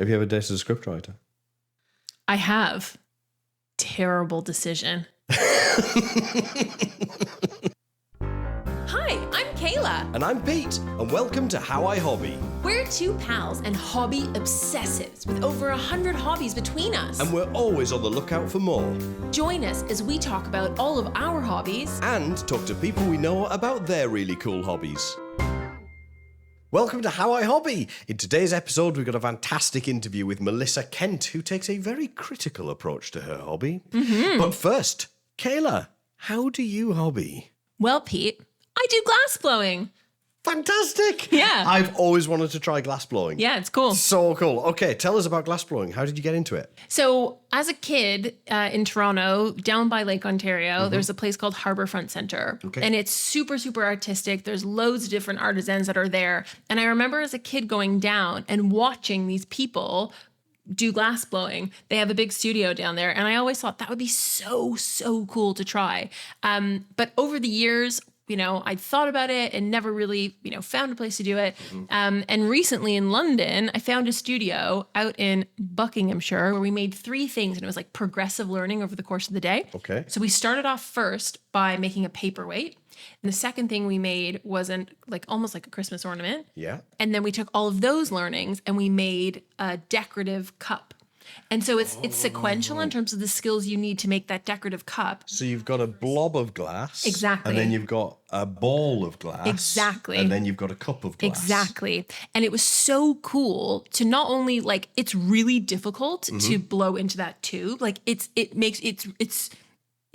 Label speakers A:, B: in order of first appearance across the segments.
A: Have you ever dated a scriptwriter?
B: I have. Terrible decision. Hi, I'm Kayla.
A: And I'm Pete, and welcome to How I Hobby.
B: We're two pals and hobby obsessives with over 100 hobbies between us.
A: And we're always on the lookout for more.
B: Join us as we talk about all of our hobbies
A: And talk to people we know about their really cool hobbies. Welcome to How I Hobby. In today's episode, we've got a fantastic interview with Melissa Kent, who takes a very critical approach to her hobby. Mm-hmm. But first, Kayla, how do you hobby?
B: Well, Pete, I do glass blowing.
A: Fantastic!
B: Yeah.
A: I've always wanted to try glass blowing.
B: Yeah, it's cool.
A: So cool. Okay, tell us about glass blowing. How did you get into it?
B: So as a kid in Toronto, down by Lake Ontario, there's a place called Harbourfront Centre.
A: Okay.
B: And it's super, super artistic. There's loads of different artisans that are there. And I remember as a kid going down and watching these people do glass blowing. They have a big studio down there. And I always thought that would be so, so cool to try. But over the years, I'd thought about it and never really, found a place to do it. And recently in London, I found a studio out in Buckinghamshire where we made 3 things, and it was like progressive learning over the course of the day.
A: Okay.
B: So we started off first by making a paperweight. And the second thing we made was almost like a Christmas ornament.
A: Yeah.
B: And then we took all of those learnings and we made a decorative cup. And so it's sequential in terms of the skills you need to make that decorative cup.
A: So you've got a blob of glass.
B: Exactly.
A: And then you've got a ball of glass.
B: Exactly.
A: And then you've got a cup of glass.
B: Exactly. And it was so cool to not only it's really difficult to blow into that tube.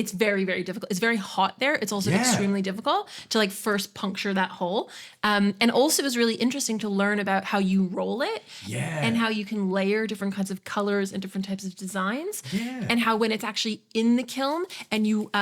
B: It's very, very difficult. It's very hot there. It's also extremely difficult to first puncture that hole. And also it was really interesting to learn about how you roll it and how you can layer different kinds of colors and different types of designs and how when it's actually in the kiln and you,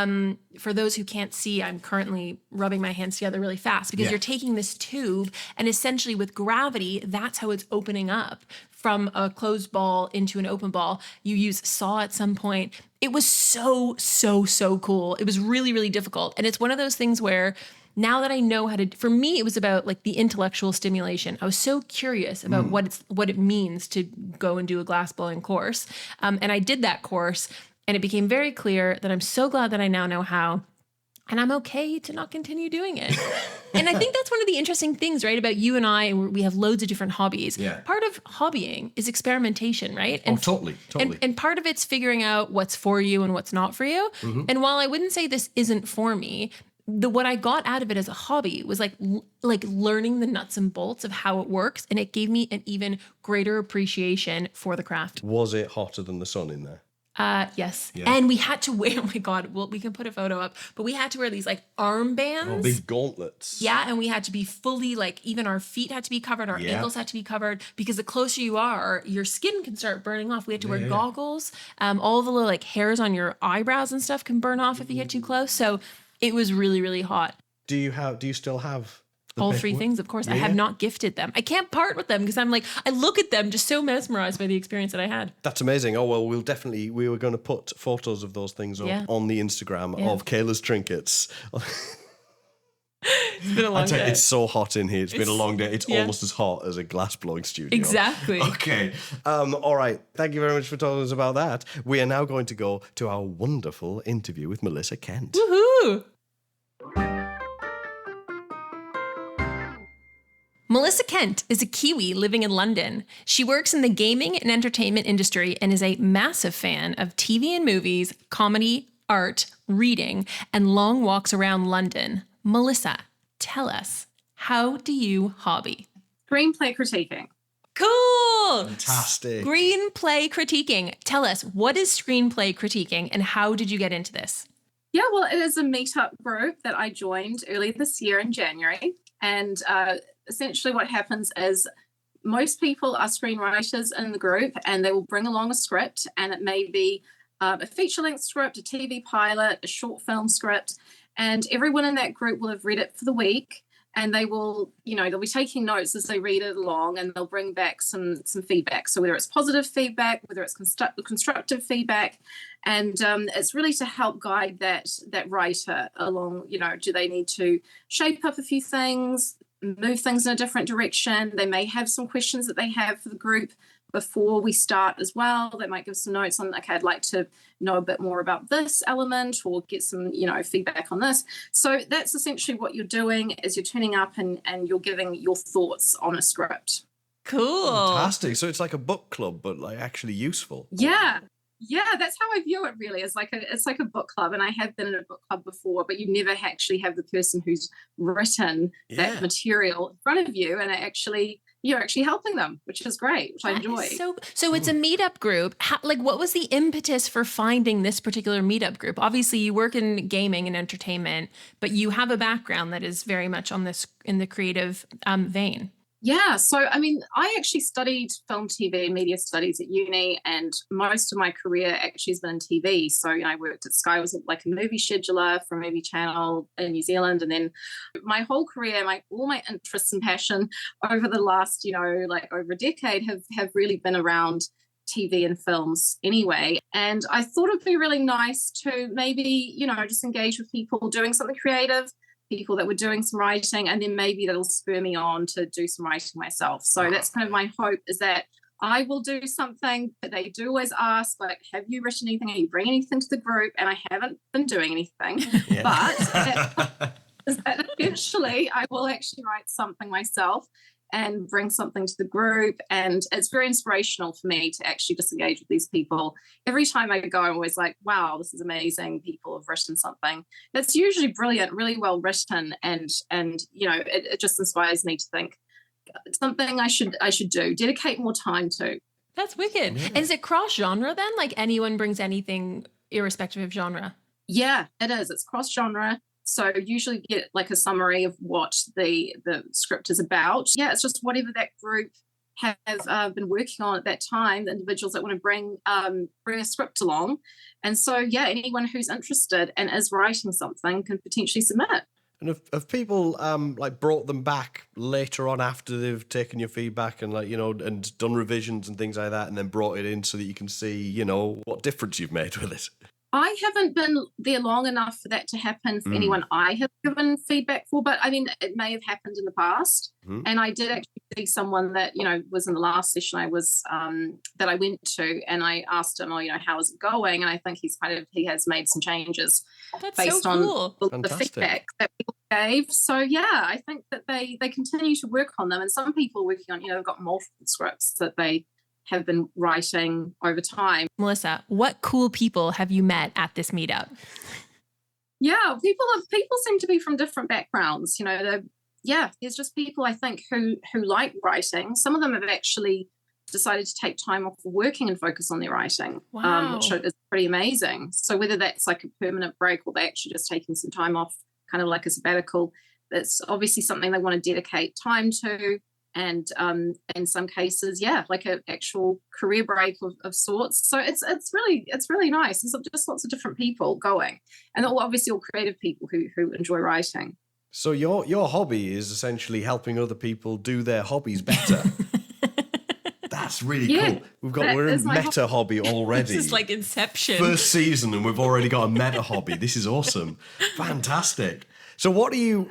B: for those who can't see, I'm currently rubbing my hands together really fast because you're taking this tube and essentially with gravity, that's how it's opening up from a closed ball into an open ball. You use saw at some point. It was so, so, so cool. It was really, really difficult. And it's one of those things where now that I know how to, for me, it was about the intellectual stimulation. I was so curious about what it means to go and do a glass blowing course. And I did that course and it became very clear that I'm so glad that I now know how. And I'm okay to not continue doing it. And I think that's one of the interesting things, right, about you and I. We have loads of different hobbies. Yeah. Part of hobbying is experimentation, right? And
A: totally.
B: And part of it's figuring out what's for you and what's not for you. Mm-hmm. And while I wouldn't say this isn't for me, what I got out of it as a hobby was like learning the nuts and bolts of how it works. And it gave me an even greater appreciation for the craft.
A: Was it hotter than the sun in there?
B: Yes. Yeah. And we had to wear, oh my God, well, we can put a photo up, but we had to wear these armbands.
A: Oh, big gauntlets.
B: Yeah. And we had to be fully even our feet had to be covered, our ankles had to be covered because the closer you are, your skin can start burning off. We had to wear goggles. All the little hairs on your eyebrows and stuff can burn off if you get too close. So it was really, really hot.
A: Do you still have
B: all 3 things, of course. I have not gifted them. I can't part with them because I look at them just so mesmerized by the experience that I had.
A: That's amazing. Oh, well, we were going to put photos of those things up on the Instagram of Kayla's trinkets.
B: It's been a long day.
A: It's so hot in here. It's been a long day. It's almost as hot as a glass blowing studio.
B: Exactly.
A: Okay. All right. Thank you very much for telling us about that. We are now going to go to our wonderful interview with Melissa Kent.
B: Woohoo! Melissa Kent is a Kiwi living in London. She works in the gaming and entertainment industry and is a massive fan of TV and movies, comedy, art, reading, and long walks around London. Melissa, tell us, how do you hobby?
C: Screenplay critiquing.
B: Cool!
A: Fantastic.
B: Screenplay critiquing. Tell us, what is screenplay critiquing and how did you get into this?
C: Yeah, well, it is a meetup group that I joined earlier this year in January. And essentially what happens is most people are screenwriters in the group and they will bring along a script, and it may be a feature-length script, a TV pilot, a short film script, and everyone in that group will have read it for the week, and they will, they'll be taking notes as they read it along, and they'll bring back some feedback. So whether it's positive feedback, whether it's constructive feedback, and it's really to help guide that writer along. Do they need to shape up a few things, move things in a different direction? They may have some questions that they have for the group before we start as well. They might give some notes on, okay, I'd like to know a bit more about this element or get some, feedback on this. So that's essentially what you're doing is you're turning up and you're giving your thoughts on a script.
B: Cool.
A: Fantastic. So it's like a book club, but like actually useful.
C: Yeah. Yeah, that's how I view it really. It's like a book club, and I have been in a book club before, but you never actually have the person who's written that material in front of you, and you're actually helping them, which is great, which I enjoy.
B: So it's a meetup group. What was the impetus for finding this particular meetup group? Obviously, you work in gaming and entertainment, but you have a background that is very much in the creative vein.
C: Yeah, so I mean, I actually studied film, TV, and media studies at uni, and most of my career actually has been in TV. So I worked at Sky, I was like a movie scheduler for a movie channel in New Zealand, and then my whole career, all my interests and passion over the last, over a decade have really been around TV and films anyway. And I thought it'd be really nice to maybe, just engage with people doing something creative, people that were doing some writing, and then maybe that'll spur me on to do some writing myself. So that's kind of my hope, is that I will do something. But they do always ask, like, have you written anything? Are you bringing anything to the group? And I haven't been doing anything. But that eventually I will actually write something myself and bring something to the group. And it's very inspirational for me to actually just engage with these people. Every time I go, I'm always like, wow, this is amazing. People have written something that's usually brilliant, really well written. And it just inspires me to think it's something I should do, dedicate more time to.
B: That's wicked. Yeah. And is it cross genre then? Like anyone brings anything irrespective of genre?
C: Yeah, it is. It's cross genre. So usually get like a summary of what the script is about. Yeah, it's just whatever that group have been working on at that time, the individuals that want to bring a script along. And so, yeah, anyone who's interested and is writing something can potentially submit.
A: And have people brought them back later on after they've taken your feedback and and done revisions and things like that, and then brought it in so that you can see, what difference you've made with it?
C: I haven't been there long enough for that to happen for anyone I have given feedback for, but I mean, it may have happened in the past. And I did actually see someone that, was in the last session I was, that I went to, and I asked him, how is it going? And I think he has made some changes based on the feedback that people gave. So yeah, I think that they continue to work on them, and some people are working on, they've got multiple scripts that they have been writing over time.
B: Melissa, what cool people have you met at this meetup?
C: Yeah, people seem to be from different backgrounds. There's just people I think who like writing. Some of them have actually decided to take time off working and focus on their writing, which is pretty amazing. So whether that's like a permanent break or they're actually just taking some time off, kind of like a sabbatical, that's obviously something they want to dedicate time to. And in some cases, like an actual career break of sorts. So it's really nice. There's just lots of different people going, and obviously all creative people who enjoy writing.
A: So your hobby is essentially helping other people do their hobbies better. That's really cool. We're in meta hobby already.
B: This is like Inception.
A: First season, and we've already got a meta hobby. This is awesome. Fantastic. So what are you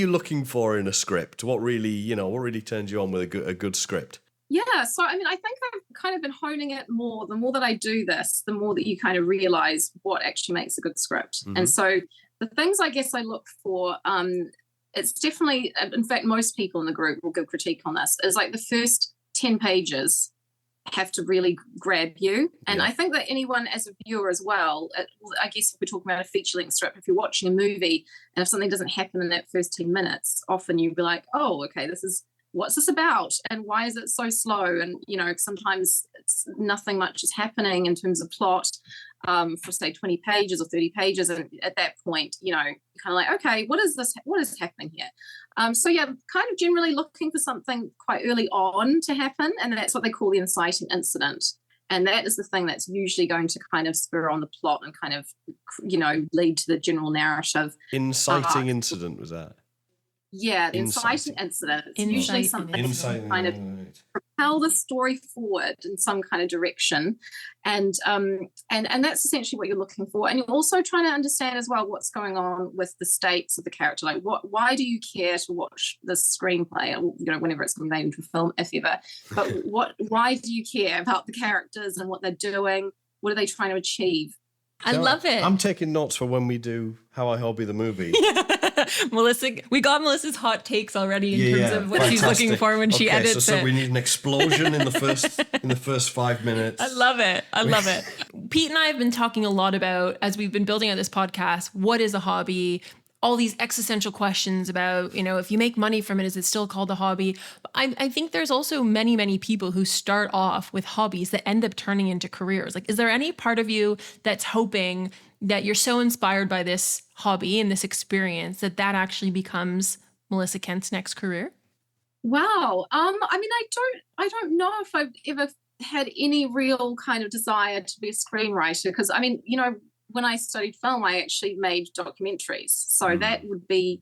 A: looking for in a script? What really turns you on with a good script?
C: Yeah, so I mean, I think I've kind of been honing it more. The more that I do this, the more that you kind of realize what actually makes a good script. And so the things I guess I look for, it's definitely, in fact, most people in the group will give critique on this, is like the first 10 pages have to really grab you. And I think that anyone as a viewer as well, I guess if we're talking about a feature-length script, if you're watching a movie and if something doesn't happen in that first 10 minutes, often you'll be like, oh, okay, what's this about? And why is it so slow? And, sometimes nothing much is happening in terms of plot for say 20 pages or 30 pages. And at that point, you're kind of like, okay, what is this? What is happening here? So yeah, kind of generally looking for something quite early on to happen. And that's what they call the inciting incident. And that is the thing that's usually going to kind of spur on the plot and kind of, lead to the general narrative.
A: Inciting incident, was that?
C: Yeah, the inciting incident. It's usually something kind of tell the story forward in some kind of direction, and that's essentially what you're looking for. And you're also trying to understand as well what's going on with the stakes of the character. Like, why do you care to watch this screenplay? Or, whenever it's going to be made into a film, if ever. But why do you care about the characters and what they're doing? What are they trying to achieve?
B: I love it.
A: I'm taking notes for when we do How I Hobby the movie.
B: Melissa, we got Melissa's hot takes already in terms of what she's looking for when she edits
A: so
B: it.
A: we need an explosion in the first 5 minutes.
B: I love it. I love it. Pete and I have been talking a lot about, as we've been building out this podcast, what is a hobby? All these existential questions about, if you make money from it, is it still called a hobby? I think there's also many, many people who start off with hobbies that end up turning into careers. Like, is there any part of you that's hoping that you're so inspired by this hobby and this experience that actually becomes Melissa Kent's next career?
C: Wow. I don't know if I've ever had any real kind of desire to be a screenwriter, because when I studied film, I actually made documentaries. So that would be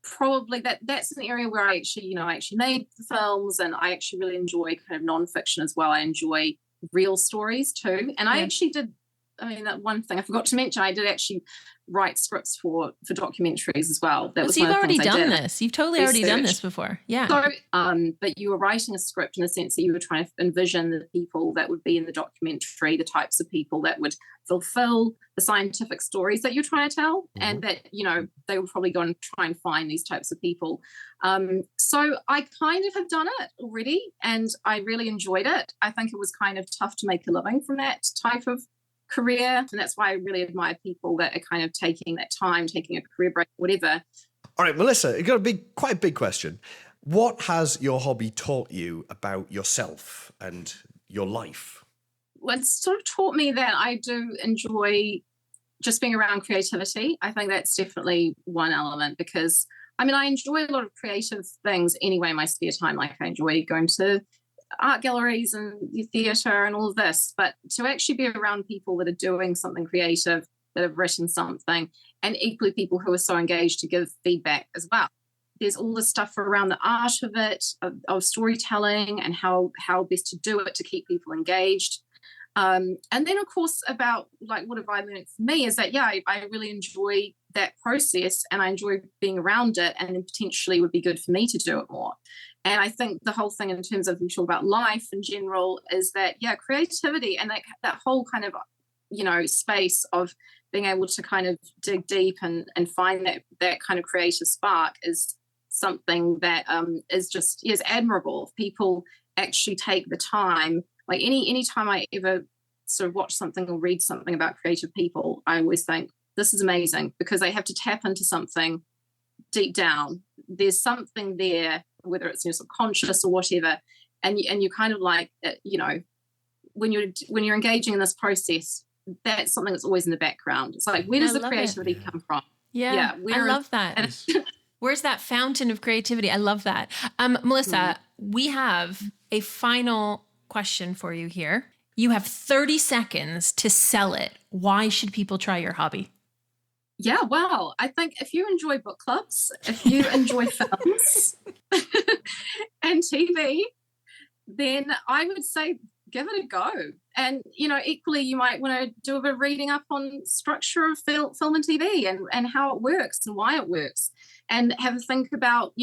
C: probably that's an area where I actually made the films, and I actually really enjoy kind of nonfiction as well. I enjoy real stories too. And I actually did, that one thing I forgot to mention, I did actually write scripts for documentaries as well. That was
B: so you've already done this. You've totally already done this before. Yeah.
C: So, but you were writing a script in the sense that you were trying to envision the people that would be in the documentary, the types of people that would fulfill the scientific stories that you're trying to tell, and that, they would probably go and try and find these types of people. So I kind of have done it already, and I really enjoyed it. I think it was kind of tough to make a living from that type of career, and that's why I really admire people that are kind of taking that time, taking a career break, whatever.
A: All right, Melissa, you've got quite a big question. What has your hobby taught you about yourself and your life?
C: Well, it's sort of taught me that I do enjoy just being around creativity. I think that's definitely one element, because I enjoy a lot of creative things anyway in my spare time. Like, I enjoy going to art galleries and theatre and all of this, but to actually be around people that are doing something creative, that have written something, and equally people who are so engaged to give feedback as well. There's all this stuff around the art of it, of storytelling, and how best to do it to keep people engaged. And then, of course, about like what have I learned for me is that, I really enjoy that process, and I enjoy being around it, and then potentially would be good for me to do it more. And I think the whole thing in terms of we talk about life in general is that, creativity and that whole kind of, space of being able to kind of dig deep and find that kind of creative spark is something that is admirable. If people actually take the time, like any time I ever sort of watch something or read something about creative people, I always think this is amazing, because they have to tap into something deep down. There's something there, whether it's your subconscious or whatever, and you kind of like, when you're engaging in this process, that's something that's always in the background. It's like, where does the creativity come from?
B: Yeah, I love that. Where's that fountain of creativity? I love that. Melissa, we have a final question for you here. You have 30 seconds to sell it. Why should people try your hobby?
C: Yeah, well, I think if you enjoy book clubs, if you enjoy films and TV, then I would say give it a go. And, equally, you might want to do a bit of reading up on structure of film and TV and how it works and why it works, and have a think about,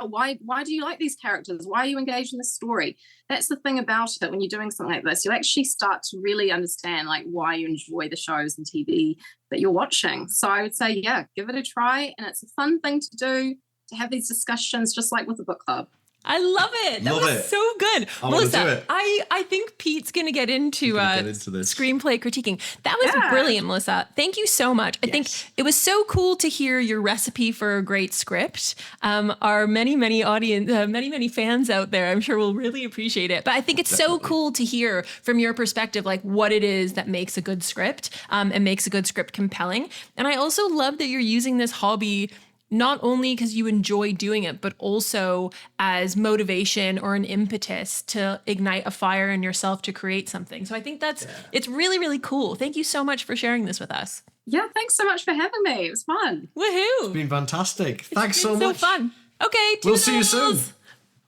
C: why do you like these characters? Why are you engaged in the story? That's the thing about it. When you're doing something like this, you actually start to really understand like why you enjoy the shows and TV that you're watching. So I would say, give it a try. And it's a fun thing to do, to have these discussions, just like with the book club.
B: I love it. That was so good. Melissa, I think Pete's going to get into this screenplay critiquing. That was brilliant, Melissa. Thank you so much. I think it was so cool to hear your recipe for a great script. Our many audience, many fans out there, I'm sure will really appreciate it. But I think it's so cool to hear from your perspective, like what it is that makes a good script and makes a good script compelling. And I also love that you're using this hobby not only because you enjoy doing it, but also as motivation or an impetus to ignite a fire in yourself to create something. So I think it's really, really cool. Thank you so much for sharing this with us.
C: Yeah, thanks so much for having me. It was fun.
B: Woohoo.
A: It's been fantastic. Thanks so much.
B: So fun. Okay,
A: We'll see you soon.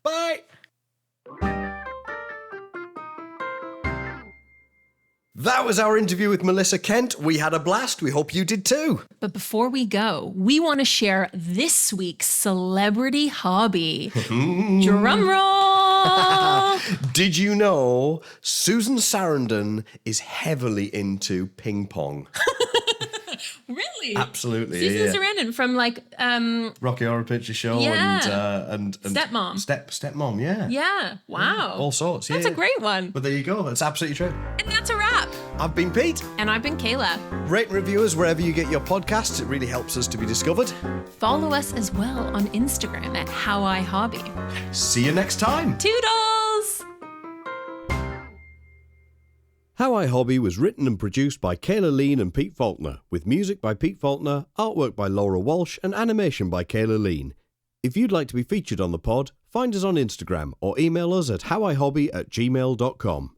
A: Bye. That was our interview with Melissa Kent. We had a blast. We hope you did too.
B: But before we go, we want to share this week's celebrity hobby. Drum roll!
A: Did you know Susan Sarandon is heavily into ping pong?
B: Really?
A: Absolutely.
B: Susan Sarandon from
A: Rocky Horror Picture Show and
B: Stepmom.
A: Stepmom, yeah.
B: Yeah. Wow.
A: All sorts, yeah.
B: That's a great one.
A: But there you go. That's absolutely true.
B: And that's a wrap.
A: I've been Pete.
B: And I've been Kayla.
A: Rate and review us wherever you get your podcasts. It really helps us to be discovered.
B: Follow us as well on Instagram at howihobby.
A: See you next time.
B: Toodles!
A: How I Hobby was written and produced by Kayla Lean and Pete Falconer, with music by Pete Falconer, artwork by Laura Walsh, and animation by Kayla Lean. If you'd like to be featured on the pod, find us on Instagram or email us at howihobby@gmail.com.